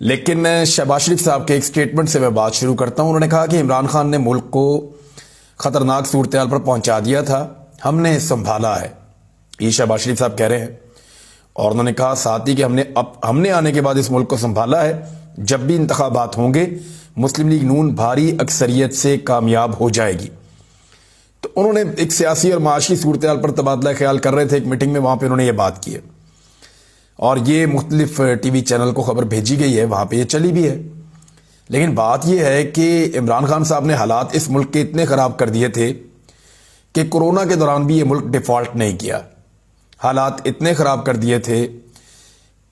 لیکن شہباز شریف صاحب کے ایک سٹیٹمنٹ سے میں بات شروع کرتا ہوں. انہوں نے کہا کہ عمران خان نے ملک کو خطرناک صورتحال پر پہنچا دیا تھا, ہم نے سنبھالا ہے. یہ شہباز شریف صاحب کہہ رہے ہیں. اور انہوں نے کہا ساتھ ہی کہ ہم نے آنے کے بعد اس ملک کو سنبھالا ہے. جب بھی انتخابات ہوں گے مسلم لیگ نون بھاری اکثریت سے کامیاب ہو جائے گی. تو انہوں نے ایک سیاسی اور معاشی صورتحال پر تبادلہ خیال کر رہے تھے ایک میٹنگ میں, وہاں پہ انہوں نے یہ بات کی ہے. اور یہ مختلف ٹی وی چینل کو خبر بھیجی گئی ہے, وہاں پہ یہ چلی بھی ہے. لیکن بات یہ ہے کہ عمران خان صاحب نے حالات اس ملک کے اتنے خراب کر دیے تھے کہ کورونا کے دوران بھی یہ ملک ڈیفالٹ نہیں کیا. حالات اتنے خراب کر دیے تھے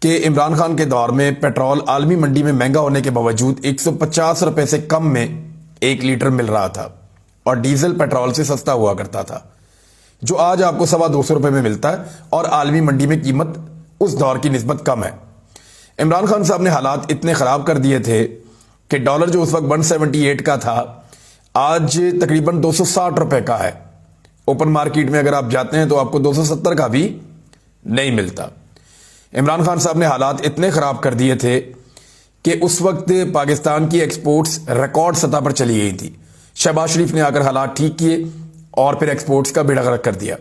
کہ عمران خان کے دور میں پیٹرول عالمی منڈی میں مہنگا ہونے کے باوجود 150 روپے سے کم میں 1 لیٹر مل رہا تھا, اور ڈیزل پیٹرول سے سستا ہوا کرتا تھا, جو آج آپ کو 250 روپے میں ملتا ہے, اور عالمی منڈی میں قیمت اس دور کی نسبت کم ہے. عمران خان صاحب نے حالات اتنے خراب کر دیے تھے کہ ڈالر جو اس وقت 178 کا تھا آج تقریباً 260 روپے کا ہے. اوپن مارکیٹ میں اگر آپ جاتے ہیں تو آپ کو 270 کا بھی نہیں ملتا. عمران خان صاحب نے حالات اتنے خراب کر دیے تھے کہ اس وقت پاکستان کی ایکسپورٹس ریکارڈ سطح پر چلی گئی تھی. شہباز شریف نے آ کر حالات ٹھیک کیے اور پھر ایکسپورٹس کا بیڑا غرق کر دیا.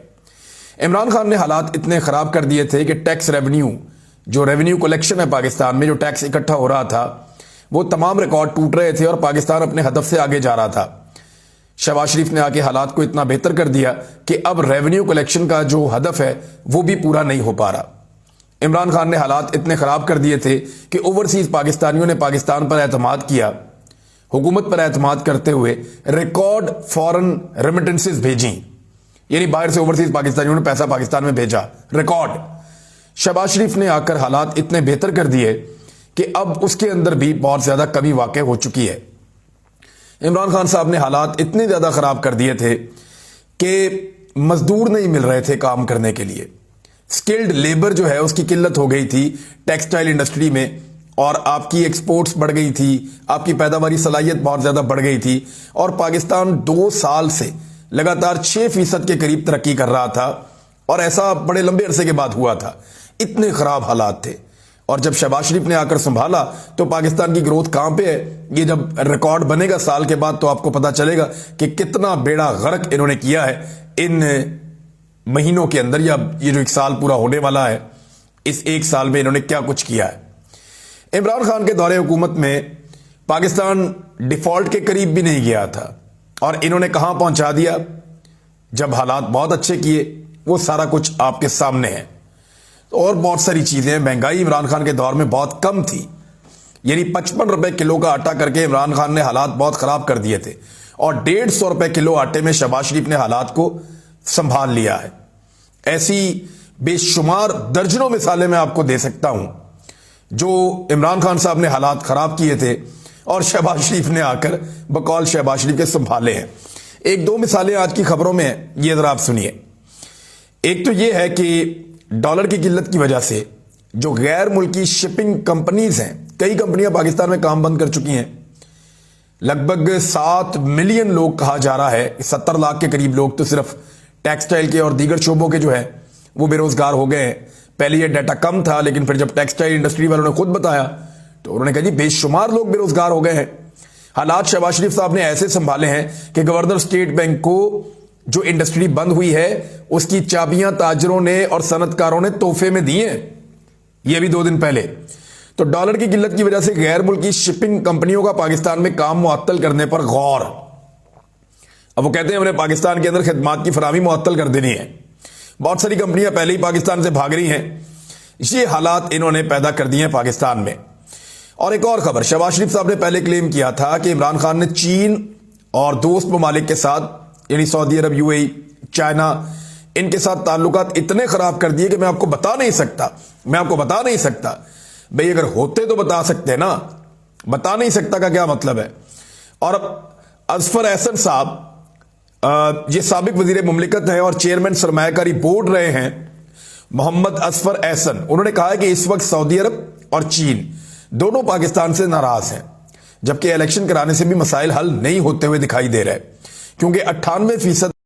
عمران خان نے حالات اتنے خراب کر دیے تھے کہ ٹیکس ریونیو, جو ریونیو کلیکشن ہے پاکستان میں, جو ٹیکس اکٹھا ہو رہا تھا, وہ تمام ریکارڈ ٹوٹ رہے تھے اور پاکستان اپنے ہدف سے آگے جا رہا تھا. شہباز شریف نے آ کے حالات کو اتنا بہتر کر دیا کہ اب ریونیو کلیکشن کا جو ہدف ہے وہ بھی پورا نہیں ہو پا رہا. عمران خان نے حالات اتنے خراب کر دیے تھے کہ اوورسیز پاکستانیوں نے پاکستان پر اعتماد کیا, حکومت پر اعتماد کرتے ہوئے ریکارڈ فارن ریمیٹنسز بھیجیں, یعنی باہر سے اوورسیز پاکستانیوں نے پیسہ پاکستان میں بھیجا ریکارڈ. شہباز شریف نے آ کر حالات اتنے بہتر کر دیے کہ اب اس کے اندر بھی بہت زیادہ کمی واقع ہو چکی ہے. عمران خان صاحب نے حالات اتنے زیادہ خراب کر دیے تھے کہ مزدور نہیں مل رہے تھے کام کرنے کے لیے. سکلڈ لیبر جو ہے اس کی قلت ہو گئی تھی ٹیکسٹائل انڈسٹری میں, اور آپ کی ایکسپورٹس بڑھ گئی تھی, آپ کی پیداواری صلاحیت بہت زیادہ بڑھ گئی تھی, اور پاکستان 2 سال سے لگاتار 6% کے قریب ترقی کر رہا تھا, اور ایسا بڑے لمبے عرصے کے بعد ہوا تھا. اتنے خراب حالات تھے. اور جب شہباز شریف نے آ کر سنبھالا تو پاکستان کی گروتھ کہاں پہ ہے. یہ جب ریکارڈ بنے گا سال کے بعد تو آپ کو پتا چلے گا کہ کتنا بیڑا غرق انہوں نے کیا ہے ان مہینوں کے اندر, یا یہ جو 1 سال پورا ہونے والا ہے, اس 1 سال میں انہوں نے کیا کچھ کیا ہے. عمران خان کے دور حکومت میں پاکستان ڈیفالٹ کے قریب بھی نہیں گیا تھا, اور انہوں نے کہاں پہنچا دیا جب حالات بہت اچھے کیے. وہ سارا کچھ آپ کے سامنے ہے. اور بہت ساری چیزیں, مہنگائی عمران خان کے دور میں بہت کم تھی, یعنی 55 روپے کلو کا آٹا کر کے عمران خان نے حالات بہت خراب کر دیے تھے, اور 150 روپے کلو آٹے میں شہباز شریف نے حالات کو سنبھال لیا ہے. ایسی بے شمار درجنوں مثالیں میں آپ کو دے سکتا ہوں جو عمران خان صاحب نے حالات خراب کیے تھے اور شہباز شریف نے آ کر بقول شہباز شریف کے سنبھالے ہیں. 1-2 مثالیں آج کی خبروں میں ہیں, یہ ذرا آپ سنیے. ایک تو یہ ہے کہ ڈالر کی قلت کی وجہ سے جو غیر ملکی شپنگ کمپنیز ہیں, کئی کمپنیاں پاکستان میں کام بند کر چکی ہیں. لگ بھگ 7 ملین لوگ کہا جا رہا ہے, 70 لاکھ کے قریب لوگ تو صرف ٹیکسٹائل کے اور دیگر شعبوں کے جو ہے وہ بے روزگار ہو گئے ہیں. پہلے یہ ڈیٹا کم تھا, لیکن پھر جب ٹیکسٹائل انڈسٹری والوں نے خود بتایا تو انہوں نے کہا جی بے شمار لوگ بے روزگار ہو گئے ہیں. حالات شہباز شریف صاحب نے ایسے سنبھالے ہیں کہ گورنر اسٹیٹ بینک کو جو انڈسٹری بند ہوئی ہے اس کی چابیاں تاجروں نے اور صنعت کاروں نے تحفے میں دی ہیں, یہ بھی 2 دن پہلے. تو ڈالر کی قلت کی وجہ سے غیر ملکی شپنگ کمپنیوں کا پاکستان میں کام معطل کرنے پر غور. اب وہ کہتے ہیں ہم نے پاکستان کے اندر خدمات کی فراہمی معطل کر دینی ہے. بہت ساری کمپنیاں پہلے ہی پاکستان سے بھاگ رہی ہیں. یہ حالات انہوں نے پیدا کر دیے ہیں پاکستان میں. اور ایک اور خبر, شہباز شریف صاحب نے پہلے کلیم کیا تھا کہ عمران خان نے چین اور دوست ممالک کے ساتھ, یعنی سعودی عرب, UAE, چائنا, ان کے ساتھ تعلقات اتنے خراب کر دیے کہ میں آپ کو بتا نہیں سکتا. بھئی اگر ہوتے تو بتا سکتے نا, بتا نہیں سکتا کا کیا مطلب ہے. اور اب اظفر احسن صاحب, یہ سابق وزیر مملکت ہیں اور چیئرمین سرمایہ کاری بورڈ رہے ہیں, محمد اظفر احسن, انہوں نے کہا ہے کہ اس وقت سعودی عرب اور چین دونوں پاکستان سے ناراض ہیں, جبکہ الیکشن کرانے سے بھی مسائل حل نہیں ہوتے ہوئے دکھائی دے رہے, کیونکہ 98%